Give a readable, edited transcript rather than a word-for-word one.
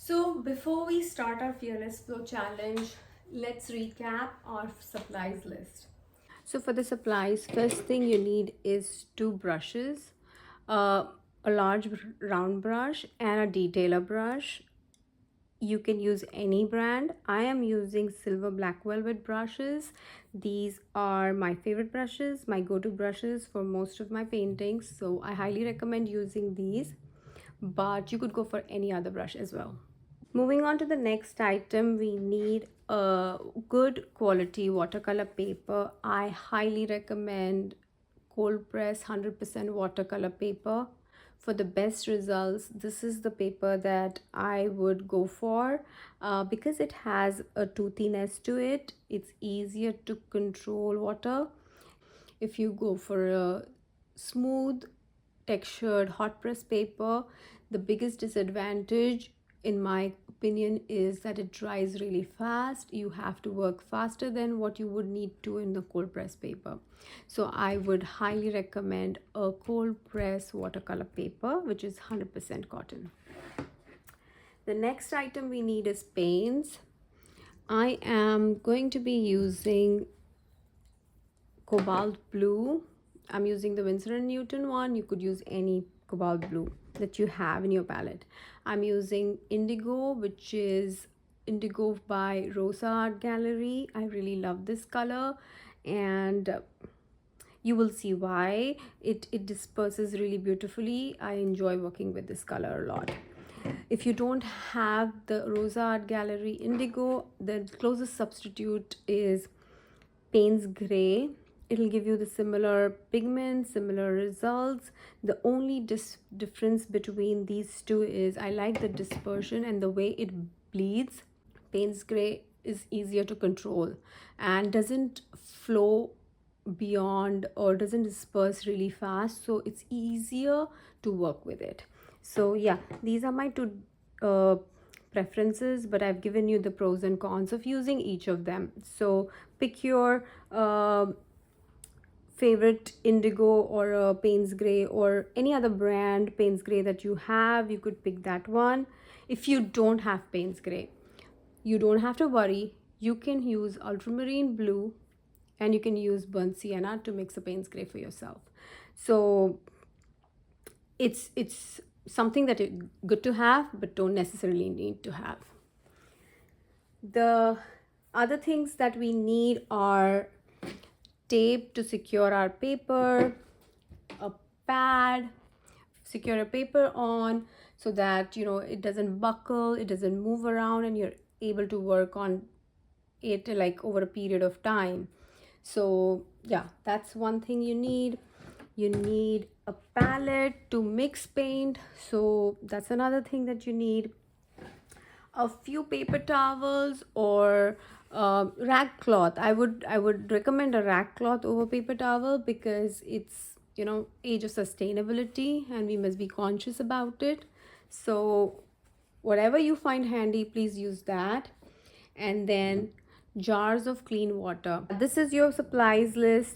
So before we start our Fearless Flow challenge, let's recap our supplies list. So for the supplies, first thing you need is two brushes, uh, a large round brush and a detailer brush. You can use any brand. I am using silver black velvet brushes. These are my favorite brushes, my go-to brushes for most of my paintings, so I highly recommend using these, but you could go for any other brush as well. Moving on to the next item, we need a good quality watercolor paper. I highly recommend cold press 100% watercolor paper for the best results. This is the paper that I would go for because it has a toothiness to it. It's easier to control water. If you go for a smooth textured hot press paper, the biggest disadvantage in my opinion is that it dries really fast. You have to work faster than what you would need to in the cold press paper. So I would highly recommend a cold press watercolor paper which is 100% cotton. The next item we need is paints. I am going to be using Cobalt Blue. I'm using the Winsor & Newton one. You could use any Cobalt Blue that you have in your palette. I'm using Indigo, which is Indigo by Rosa Art Gallery. I really love this color, and you will see why. It disperses really beautifully. I enjoy working with this color a lot. If you don't have the Rosa Art Gallery Indigo, the closest substitute is Payne's Gray. It'll give you the similar pigment, similar results. The only difference between these two is I like the dispersion and the way it bleeds. Payne's Gray is easier to control and doesn't flow beyond or doesn't disperse really fast, so it's easier to work with it. So yeah, these are my two uh, preferences, but I've given you the pros and cons of using each of them. So pick your favorite Indigo or Payne's Gray or any other brand Payne's Gray that you have. You could pick that one. If you don't have Payne's Gray, you don't have to worry. You can use ultramarine blue and you can use burnt sienna to mix a Payne's Gray for yourself. So it's something that is good to have but don't necessarily need to have. The other things that we need are tape to secure our paper, a pad, secure a paper on so that it doesn't buckle, it doesn't move around, and you're able to work on it like over a period of time. So yeah, that's one thing you need. You need a palette to mix paint, so that's another thing that you need. A few paper towels or rag cloth. I would recommend a rag cloth over paper towel because it's age of sustainability and we must be conscious about it. So whatever you find handy, please use that. And then jars of clean water. This is your supplies list.